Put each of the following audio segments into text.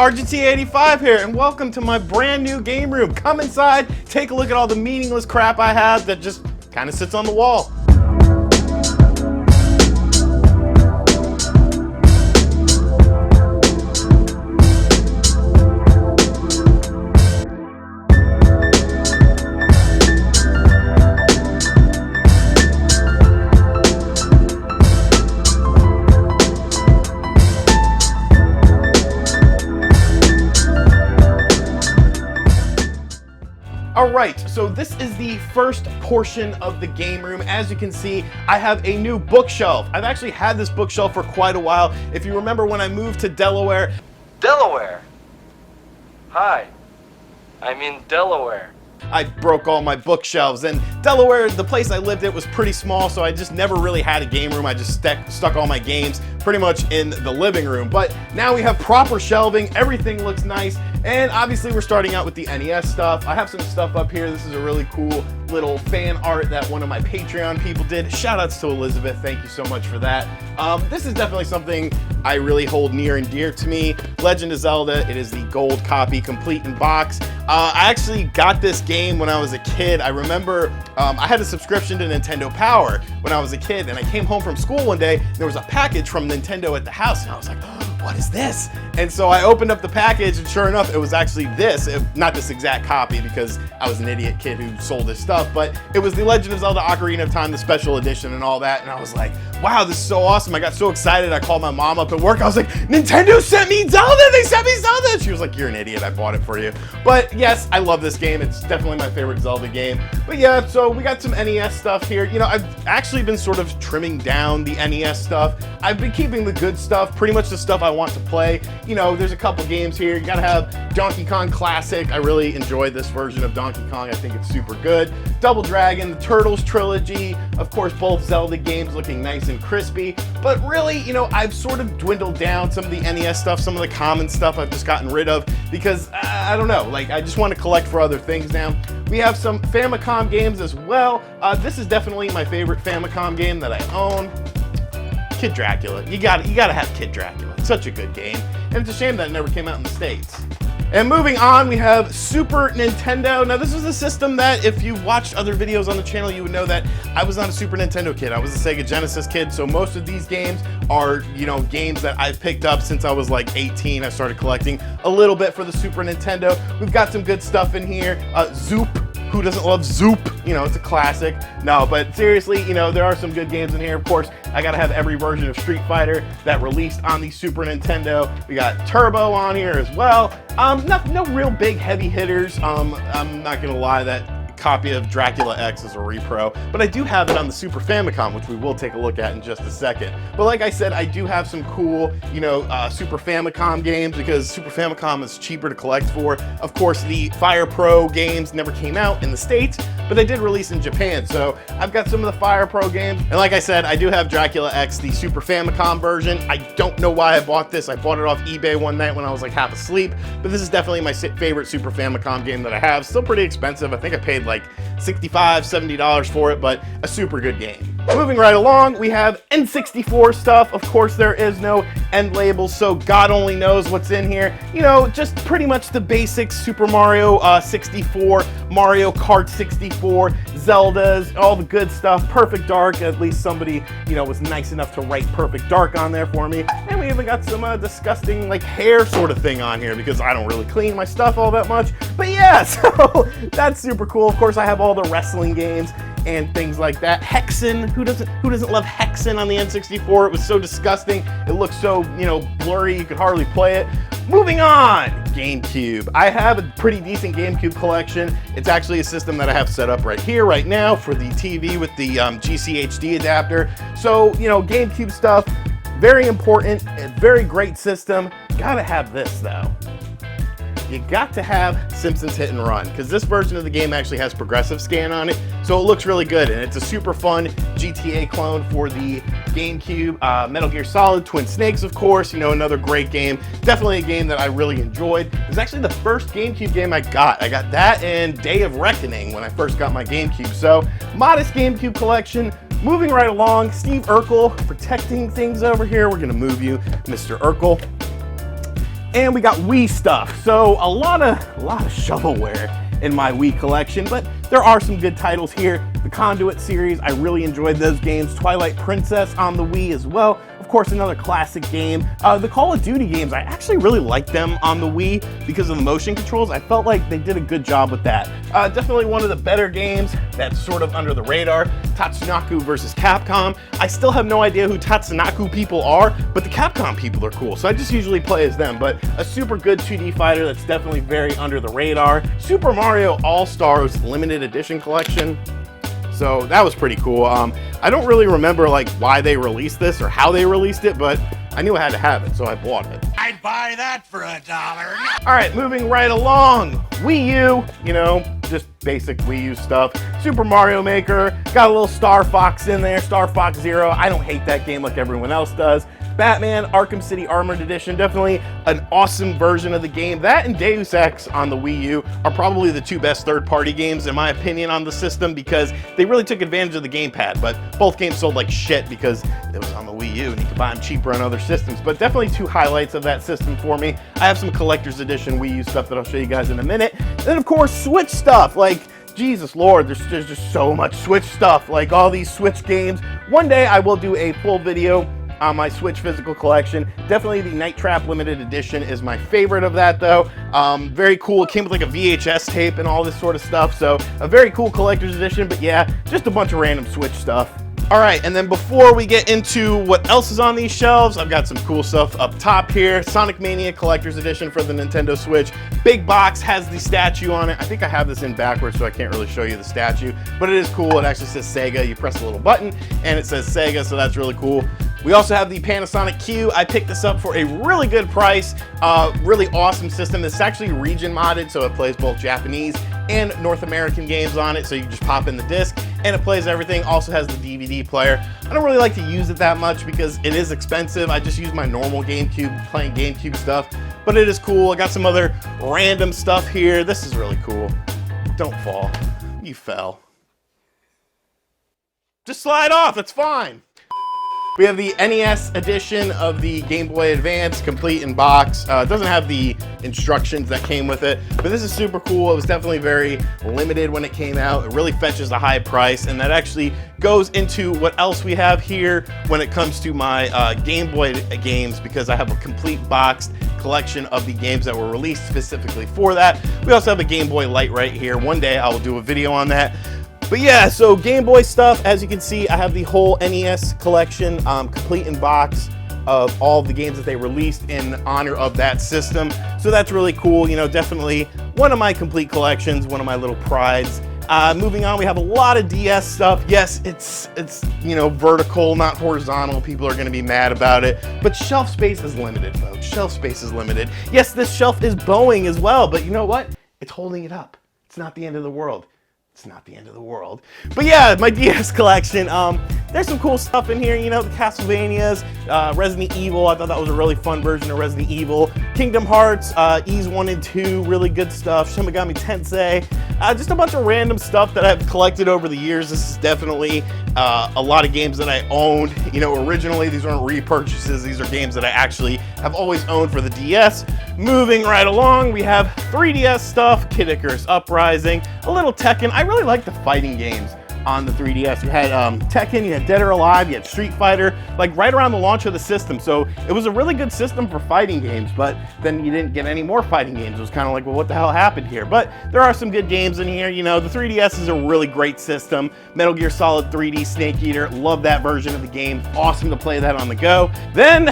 RGT85 here, and welcome to my brand new game room. Come inside, take a look at all the meaningless crap I have that just kind of sits on the wall. Alright, so this is the first portion of the game room. As you can see, I have a new bookshelf. I've actually had this bookshelf for quite a while. If you remember when I moved to Delaware. Delaware? Hi, I'm in Delaware. I broke all my bookshelves, and Delaware, the place I lived at, was pretty small, so I just never really had a game room. I just stuck all my games pretty much in the living room. But now we have proper shelving, everything looks nice, and obviously we're starting out with the NES stuff. I have some stuff up here. This is a really cool little fan art that one of my Patreon people did. Shout outs to Elizabeth, thank you so much for that. This is definitely something I really hold near and dear to me. Legend of Zelda, it is the gold copy, complete in box. I actually got this game when I was a kid. I remember I had a subscription to Nintendo Power when I was a kid, and I came home from school one day, and there was a package from Nintendo at the house, and I was like, oh, what is this? And so I opened up the package, and sure enough, it was actually this. Not this exact copy, because I was an idiot kid who sold this stuff, but it was the Legend of Zelda Ocarina of Time, the special edition and all that, and I was like, wow, this is so awesome. I got so excited, I called my mom up at work. I was like, Nintendo sent me Zelda! They sent me Zelda! And she was like, you're an idiot, I bought it for you. But yes, I love this game. It's definitely my favorite Zelda game. But yeah, so we got some NES stuff here. You know, I've actually been sort of trimming down the NES stuff. I've been keeping the good stuff, pretty much the stuff I want to play. You know, there's a couple games here. You gotta have Donkey Kong Classic. I really enjoyed this version of Donkey Kong. I think it's super good. Double Dragon, the Turtles trilogy, of course, both Zelda games looking nice and crispy. But really, you know, I've sort of dwindled down some of the NES stuff, some of the common stuff I've just gotten rid of because, I don't know, like I just want to collect for other things now. We have some Famicom games as well. This is definitely my favorite Famicom game that I own. Kid Dracula. You gotta have Kid Dracula. It's such a good game. And it's a shame that it never came out in the States. And moving on, we have Super Nintendo. Now, this was a system that if you watched other videos on the channel, you would know that I was not a Super Nintendo kid. I was a Sega Genesis kid, so most of these games are, you know, games that I've picked up since I was like 18. I started collecting a little bit for the Super Nintendo. We've got some good stuff in here. Zoop. Who doesn't love Zoop? You know, it's a classic. No, but seriously, you know, there are some good games in here. Of course, I gotta have every version of Street Fighter that released on the Super Nintendo. We got Turbo on here as well. No real big heavy hitters. I'm not gonna lie, that copy of Dracula X is a repro, but I do have it on the Super Famicom, which we will take a look at in just a second. But like I said, I do have some cool, you know, Super Famicom games because Super Famicom is cheaper to collect for. Of course, the Fire Pro games never came out in the States, but they did release in Japan. So I've got some of the Fire Pro games. And like I said, I do have Dracula X, the Super Famicom version. I don't know why I bought this. I bought it off eBay one night when I was like half asleep, but this is definitely my favorite Super Famicom game that I have. Still pretty expensive. I think I paid like $65, $70 for it, but a super good game. Moving right along, we have N64 stuff. Of course, there is no end labels, so God only knows what's in here. You know, just pretty much the basic Super Mario 64, Mario Kart 64, Zeldas, all the good stuff. Perfect Dark, at least somebody, you know, was nice enough to write Perfect Dark on there for me. And we even got some disgusting, like, hair sort of thing on here because I don't really clean my stuff all that much. But yeah, so that's super cool. Of course, I have all the wrestling games and things like that. Hexen, who doesn't love Hexen on the N64? It was so disgusting. It looked so, you know, blurry, you could hardly play it. Moving on, GameCube. I have a pretty decent GameCube collection. It's actually a system that I have set up right here, right now, for the TV with the GCHD adapter. So, you know, GameCube stuff, very important, a very great system. Gotta have this though. You got to have Simpsons Hit and Run, because this version of the game actually has progressive scan on it, so it looks really good, and it's a super fun GTA clone for the GameCube. Metal Gear Solid, Twin Snakes, of course, you know, another great game. Definitely a game that I really enjoyed. It was actually the first GameCube game I got. I got that and Day of Reckoning when I first got my GameCube, so modest GameCube collection. Moving right along, Steve Urkel protecting things over here. We're gonna move you, Mr. Urkel. And we got Wii stuff. So a lot of shovelware in my Wii collection, but there are some good titles here. The Conduit series, I really enjoyed those games. Twilight Princess on the Wii as well. Of course, another classic game. The Call of Duty games, I actually really liked them on the Wii because of the motion controls. I felt like they did a good job with that. Definitely one of the better games that's sort of under the radar, Tatsunoko versus Capcom. I still have no idea who Tatsunoko people are, but the Capcom people are cool, so I just usually play as them. But a super good 2D fighter that's definitely very under the radar. Super Mario All-Stars limited edition collection. So that was pretty cool. I don't really remember like why they released this or how they released it, but I knew I had to have it, so I bought it. I'd buy that for $1. All right, moving right along. Wii U, you know, just basic Wii U stuff. Super Mario Maker, got a little Star Fox in there, Star Fox Zero. I don't hate that game like everyone else does. Batman Arkham City Armored Edition, definitely an awesome version of the game. That and Deus Ex on the Wii U are probably the two best third-party games in my opinion on the system because they really took advantage of the gamepad, but both games sold like shit because it was on the Wii U and you could buy them cheaper on other systems. But definitely two highlights of that system for me. I have some collector's edition Wii U stuff that I'll show you guys in a minute. And then of course Switch stuff, like Jesus Lord, there's just so much Switch stuff, like all these Switch games. One day I will do a full video on my Switch physical collection. Definitely the Night Trap limited edition is my favorite of that though. Very cool. It came with like a VHS tape and all this sort of stuff. So a very cool collector's edition, but yeah, just a bunch of random Switch stuff. All right, and then before we get into what else is on these shelves, I've got some cool stuff up top here. Sonic Mania Collector's Edition for the Nintendo Switch. Big box, has the statue on it. I think I have this in backwards, so I can't really show you the statue, but it is cool. It actually says Sega. You press a little button, and it says Sega, so that's really cool. We also have the Panasonic Q. I picked this up for a really good price. Really awesome system. It's actually region modded, so it plays both Japanese and North American games on it, so you just pop in the disc and it plays everything. Also has the DVD player. I don't really like to use it that much because it is expensive. I just use my normal GameCube, playing GameCube stuff, but it is cool. I got some other random stuff here. This is really cool. Don't fall. You fell. Just slide off, it's fine. We have the NES edition of the Game Boy Advance, complete in box. It doesn't have the instructions that came with it, but this is super cool. It was definitely very limited when it came out. It really fetches a high price, and that actually goes into what else we have here when it comes to my Game Boy games, because I have a complete boxed collection of the games that were released specifically for that. We also have a Game Boy Light right here. One day I will do a video on that. But yeah, so Game Boy stuff, as you can see, I have the whole NES collection, complete in box of all the games that they released in honor of that system. So that's really cool, you know, definitely one of my complete collections, one of my little prides. Moving on, we have a lot of DS stuff. Yes, it's you know, vertical, not horizontal. People are gonna be mad about it, but shelf space is limited, folks. Shelf space is limited. Yes, this shelf is bowing as well, but you know what? It's holding it up. It's not the end of the world. It's not the end of the world. But yeah, my DS collection, there's some cool stuff in here, you know, the Castlevanias, Resident Evil, I thought that was a really fun version of Resident Evil. Kingdom Hearts, Ys 1 and 2, really good stuff. Shin Megami Tensei, just a bunch of random stuff that I've collected over the years. This is definitely a lot of games that I owned. You know, originally these weren't repurchases, these are games that I actually have always owned for the DS. Moving right along, we have 3DS stuff, Kid Icarus Uprising, a little Tekken. I really like the fighting games on the 3DS. You had Tekken, you had Dead or Alive, you had Street Fighter, like right around the launch of the system. So it was a really good system for fighting games, but then you didn't get any more fighting games. It was kind of like, well, what the hell happened here? But there are some good games in here. You know, the 3DS is a really great system. Metal Gear Solid 3D Snake Eater, love that version of the game. Awesome to play that on the go. Then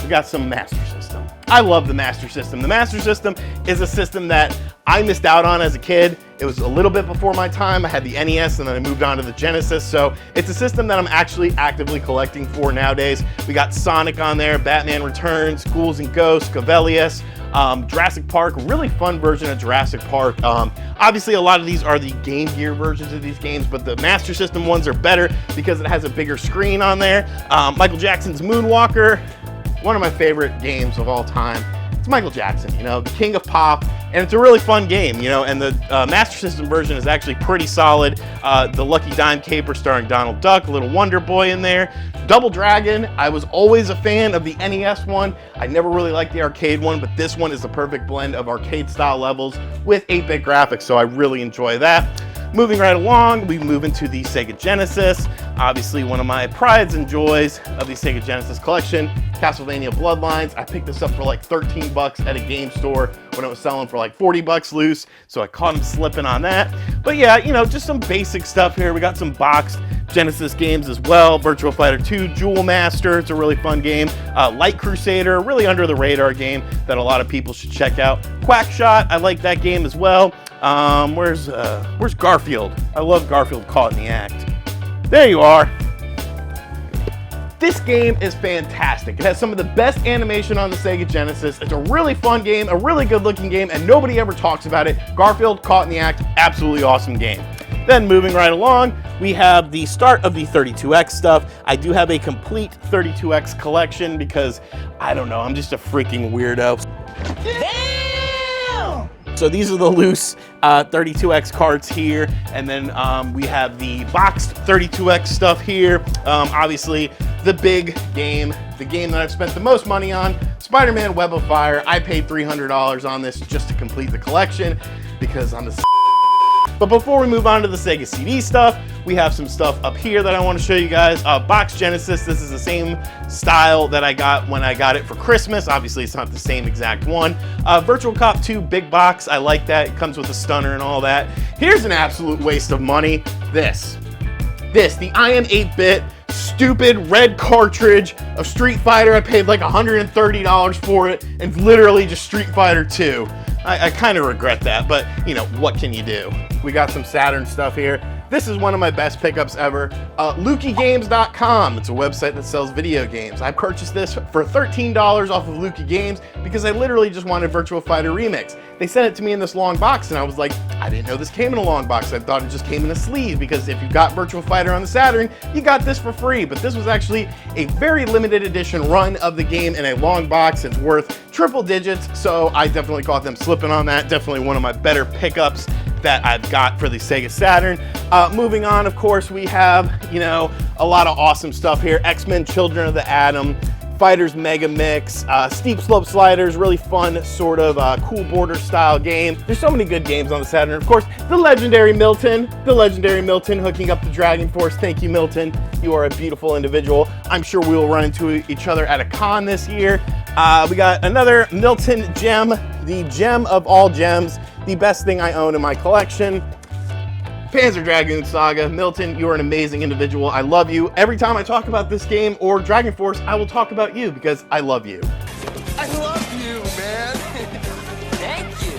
we got some Master System. I love the Master System. The Master System is a system that I missed out on as a kid. It was a little bit before my time. I had the NES and then I moved on to the Genesis. So it's a system that I'm actually actively collecting for nowadays. We got Sonic on there, Batman Returns, Ghouls and Ghosts, Cavalius, Jurassic Park, really fun version of Jurassic Park. Obviously a lot of these are the Game Gear versions of these games, but the Master System ones are better because it has a bigger screen on there. Michael Jackson's Moonwalker, one of my favorite games of all time. it's Michael Jackson, you know, the king of pop, and it's a really fun game, you know, and the Master System version is actually pretty solid. The Lucky Dime Caper starring Donald Duck, a little Wonder Boy in there. Double Dragon, I was always a fan of the NES one. I never really liked the arcade one, but this one is the perfect blend of arcade style levels with 8-bit graphics, so I really enjoy that. Moving right along, we move into the Sega Genesis. Obviously, one of my prides and joys of the Sega Genesis collection, Castlevania Bloodlines. I picked this up for like 13 bucks at a game store when it was selling for like 40 bucks loose, so I caught him slipping on that. But yeah, you know, just some basic stuff here. We got some boxed Genesis games as well. Virtua Fighter 2, Jewel Master, it's a really fun game. Light Crusader, really under the radar game that a lot of people should check out. Quackshot, I like that game as well. Where's Garfield? I love Garfield caught in the act. There you are. This game is fantastic. It has some of the best animation on the Sega Genesis. It's a really fun game, a really good looking game, and nobody ever talks about it. Garfield caught in the act, absolutely awesome game. Then moving right along, we have the start of the 32X stuff. I do have a complete 32X collection because, I don't know, I'm just a freaking weirdo. Damn! So these are the loose 32X cards here, and then we have the boxed 32X stuff here. Obviously, the big game, the game that I've spent the most money on, Spider-Man Web of Fire. I paid $300 on this just to complete the collection because I'm the But before we move on to the Sega CD stuff, we have some stuff up here that I want to show you guys. Box Genesis, this is the same style that I got when I got it for Christmas. Obviously, it's not the same exact one. Virtual Cop 2 big box, I like that. It comes with a stunner and all that. Here's an absolute waste of money. This, the I Am 8-bit stupid red cartridge of Street Fighter. I paid like $130 for it, and literally just Street Fighter 2. I kind of regret that, but you know, what can you do? We got some Saturn stuff here. This is one of my best pickups ever. LukeyGames.com. It's a website that sells video games. I purchased this for $13 off of Lukey Games because I literally just wanted Virtua Fighter Remix. They sent it to me in this long box, and I was like, I didn't know this came in a long box. I thought it just came in a sleeve because if you got Virtua Fighter on the Saturn, you got this for free. But this was actually a very limited edition run of the game in a long box. It's worth triple digits, so I definitely caught them slipping on that. Definitely one of my better pickups that I've got for the Sega Saturn. Moving on, of course, we have, you know, a lot of awesome stuff here. X-Men Children of the Atom, Fighters Mega Mix, Steep Slope Sliders, really fun sort of cool border style game. There's so many good games on the Saturn. Of course, the legendary Milton hooking up the Dragon Force. Thank you, Milton. You are a beautiful individual. I'm sure we will run into each other at a con this year. We got another Milton gem, the gem of all gems, the best thing I own in my collection. Panzer Dragoon Saga. Milton, you are an amazing individual. I love you. Every time I talk about this game or Dragon Force, I will talk about you because I love you. I love you, man. Thank you.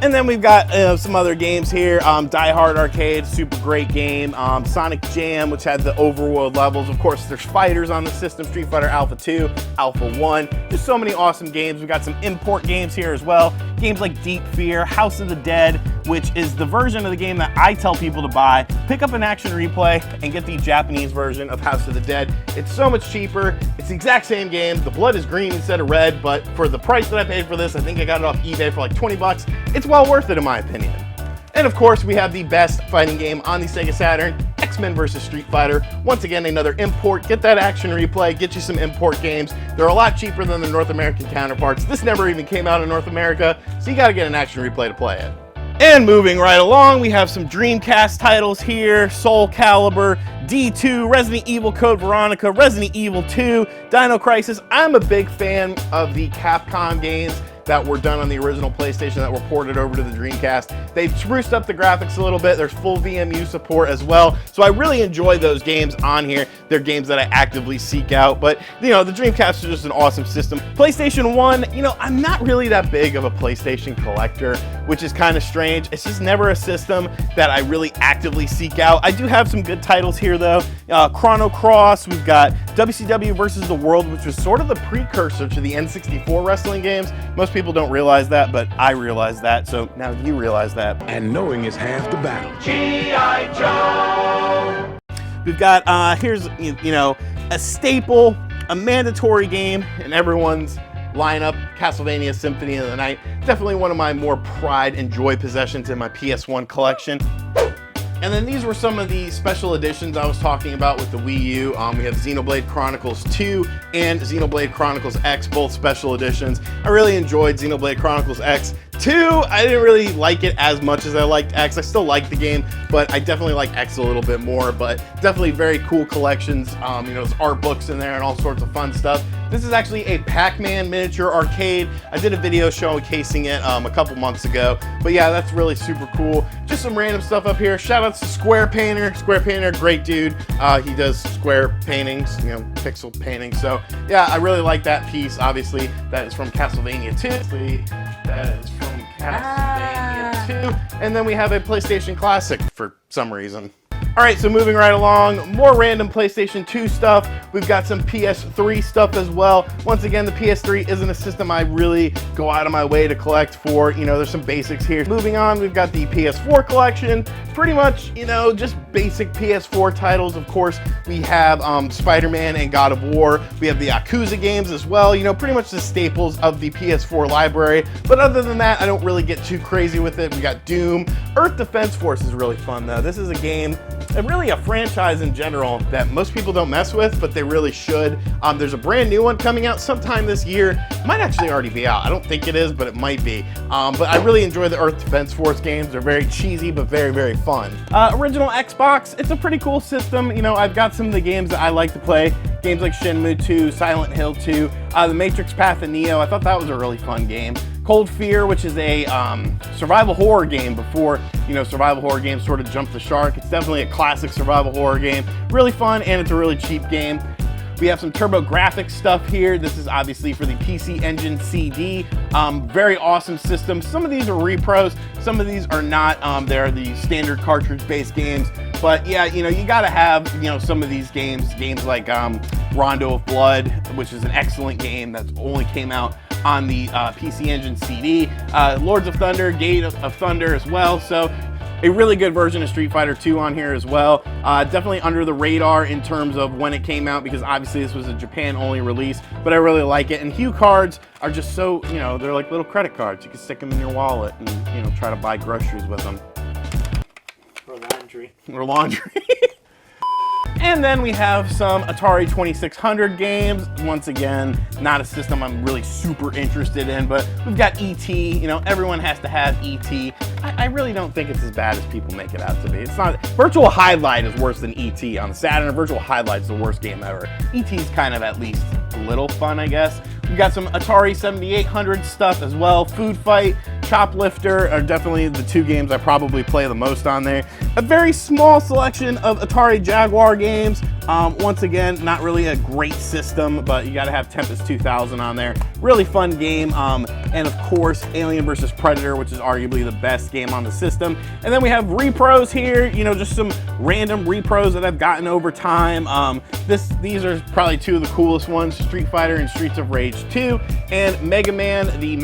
And then we've got some other games here. Die Hard Arcade, super great game. Sonic Jam, which had the overworld levels. Of course, there's fighters on the system. Street Fighter Alpha 2, Alpha 1. Just so many awesome games. We've got some import games here as well. Games like Deep Fear, House of the Dead, which is the version of the game that I tell people to buy. Pick up an action replay and get the Japanese version of House of the Dead. It's so much cheaper. It's the exact same game. The blood is green instead of red, but for the price that I paid for this, I think I got it off eBay for like 20 bucks. It's well worth it in my opinion. And of course, we have the best fighting game on the Sega Saturn, X-Men vs. Street Fighter. Once again, another import. Get that action replay, get you some import games. They're a lot cheaper than the North American counterparts. This never even came out in North America, so you gotta get an action replay to play it. And moving right along, we have some Dreamcast titles here, Soul Calibur, D2, Resident Evil Code Veronica, Resident Evil 2, Dino Crisis. I'm a big fan of the Capcom games that were done on the original PlayStation that were ported over to the Dreamcast. They've spruced up the graphics a little bit. There's full VMU support as well. So I really enjoy those games on here. They're games that I actively seek out, but you know, the Dreamcast is just an awesome system. PlayStation 1, you know, I'm not really that big of a PlayStation collector, which is kind of strange. It's just never a system that I really actively seek out. I do have some good titles here though. Chrono Cross, we've got WCW versus the World, which was sort of the precursor to the N64 wrestling games. Most people don't realize that, but I realize that, so now you realize that. And knowing is half the battle. G.I. Joe. We've got, here's, you know, a staple, a mandatory game in everyone's lineup, Castlevania Symphony of the Night. Definitely one of my more pride and joy possessions in my PS1 collection. And then these were some of the special editions I was talking about with the Wii U. We have Xenoblade Chronicles 2 and Xenoblade Chronicles X, both special editions. I really enjoyed Xenoblade Chronicles X. 2, I didn't really like it as much as I liked X. I still like the game, but I definitely like X a little bit more, but definitely very cool collections. You know, there's art books in there and all sorts of fun stuff. This is actually a Pac-Man miniature arcade. I did a video showcasing it a couple months ago, but yeah, that's really super cool. Just some random stuff up here. Shout outs to Square Painter. Square Painter, great dude. He does square paintings, you know, pixel paintings. So yeah, I really like that piece. Obviously, that is from Castlevania 2. That is from Castlevania 2. And then we have a PlayStation Classic for some reason. All right, so moving right along, more random PlayStation 2 stuff. We've got some PS3 stuff as well. Once again, the PS3 isn't a system I really go out of my way to collect for. You know, there's some basics here. Moving on, we've got the PS4 collection. Pretty much, you know, just basic PS4 titles. Of course, we have Spider-Man and God of War. We have the Yakuza games as well. You know, pretty much the staples of the PS4 library. But other than that, I don't really get too crazy with it. We got Doom. Earth Defense Force is really fun, though. This is a game, and really a franchise in general, that most people don't mess with, but they really should. There's a brand new one coming out sometime this year. It might actually already be out. I don't think it is, but it might be. But I really enjoy the Earth Defense Force games. They're very cheesy, but very, very fun. Original Xbox, it's a pretty cool system. You know, I've got some of the games that I like to play. Games like Shenmue 2, Silent Hill 2, The Matrix Path of Neo. I thought that was a really fun game. Cold Fear, which is a survival horror game before, you know, survival horror games sort of jumped the shark. It's definitely a classic survival horror game. Really fun, and it's a really cheap game. We have some TurboGrafx stuff here. This is obviously for the PC Engine CD. Very awesome system. Some of these are repros, some of these are not. They're the standard cartridge-based games. But yeah, you know, you gotta have, you know, some of these games like Rondo of Blood, which is an excellent game that only came out on the PC Engine CD. Lords of Thunder, Gate of Thunder as well. So a really good version of Street Fighter 2 on here as well. Definitely under the radar in terms of when it came out, because obviously this was a Japan-only release, but I really like it. And Hue cards are just so, you know, they're like little credit cards. You can stick them in your wallet and, you know, try to buy groceries with them. Or laundry. Or laundry. And then we have some Atari 2600 games. Once again, not a system I'm really super interested in, but we've got E.T. You know, everyone has to have E.T. I really don't think it's as bad as people make it out to be. It's not. Virtual Highlight is worse than E.T. on the Saturn. Virtual Highlight's the worst game ever. E.T.'s kind of at least a little fun, I guess. We've got some Atari 7800 stuff as well. Food Fight, Choplifter are definitely the two games I probably play the most on there. A very small selection of Atari Jaguar games. Once again, not really a great system, but you gotta have Tempest 2000 on there. Really fun game. And of course, Alien vs. Predator, which is arguably the best game on the system. And then we have repros here, you know, just some random repros that I've gotten over time. These are probably two of the coolest ones, Street Fighter and Streets of Rage 2, and Mega Man, the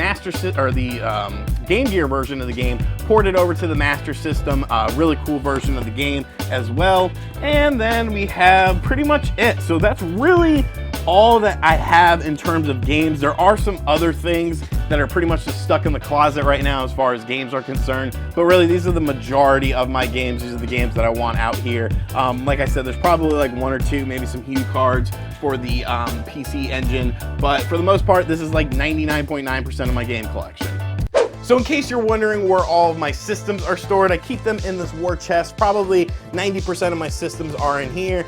Game Gear version of the game, ported over to the Master System. Really cool version of the game as well. And then we have pretty much it. So that's really all that I have in terms of games. There are some other things that are pretty much just stuck in the closet right now as far as games are concerned, but really these are the majority of my games. These are the games that I want out here. Like I said, there's probably like one or two, maybe some Hue cards for the PC Engine, but for the most part, this is like 99.9% of my game collection. So in case you're wondering where all of my systems are stored, I keep them in this war chest. Probably 90% of my systems are in here,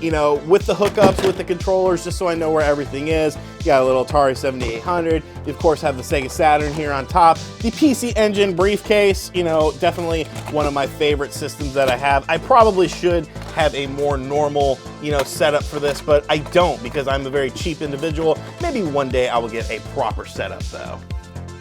you know, with the hookups, with the controllers, just so I know where everything is. You got a little Atari 7800. You of course have the Sega Saturn here on top. The PC Engine briefcase, you know, definitely one of my favorite systems that I have. I probably should have a more normal, you know, setup for this, but I don't, because I'm a very cheap individual. Maybe one day I will get a proper setup though.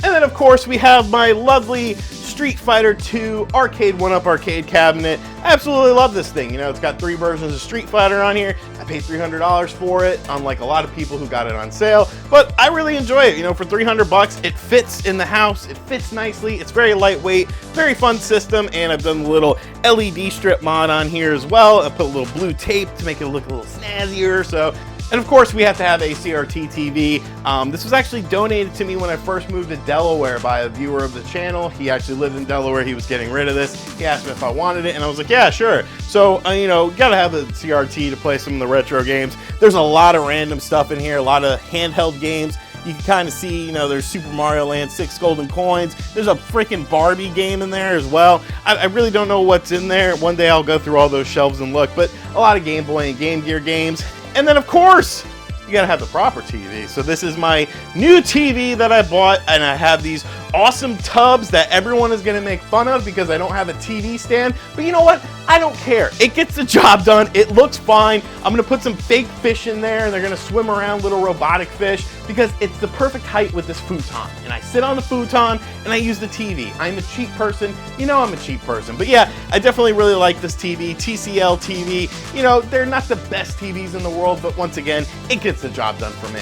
And then of course we have my lovely Street Fighter 2 arcade 1-up arcade cabinet. I absolutely love this thing. You know, it's got 3 versions of Street Fighter on here. I paid $300 for it, unlike a lot of people who got it on sale, but I really enjoy it. You know, for 300 bucks, it fits in the house, it fits nicely, it's very lightweight, very fun system, and I've done a little LED strip mod on here as well. I put a little blue tape to make it look a little snazzier, so And of course, we have to have a CRT TV. This was actually donated to me when I first moved to Delaware by a viewer of the channel. He actually lived in Delaware. He was getting rid of this. He asked me if I wanted it, and I was like, yeah, sure. So, you know, gotta have a CRT to play some of the retro games. There's a lot of random stuff in here, a lot of handheld games. You can kind of see, you know, there's Super Mario Land, 6 golden coins. There's a freaking Barbie game in there as well. I really don't know what's in there. One day I'll go through all those shelves and look, but a lot of Game Boy and Game Gear games. And then, of course, you gotta have the proper TV. So this is my new TV that I bought, and I have these awesome tubs that everyone is gonna make fun of because I don't have a TV stand. But you know what? I don't care. It gets the job done. It looks fine. I'm gonna put some fake fish in there, and they're gonna swim around, little robotic fish, because it's the perfect height with this futon. And I sit on the futon, and I use the TV. I'm a cheap person. You know I'm a cheap person. But yeah, I definitely really like this TV, TCL TV. You know, they're not the best TVs in the world, but once again, it gets the job done for me.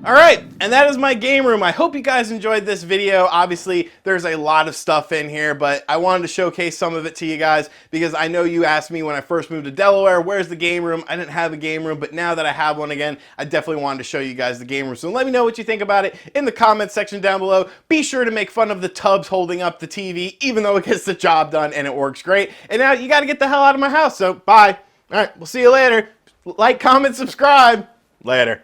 Alright, and that is my game room. I hope you guys enjoyed this video. Obviously, there's a lot of stuff in here, but I wanted to showcase some of it to you guys because I know you asked me when I first moved to Delaware, where's the game room? I didn't have a game room, but now that I have one again, I definitely wanted to show you guys the game room. So let me know what you think about it in the comments section down below. Be sure to make fun of the tubs holding up the TV, even though it gets the job done and it works great. And now you gotta get the hell out of my house, so bye. Alright, we'll see you later. Like, comment, subscribe. Later.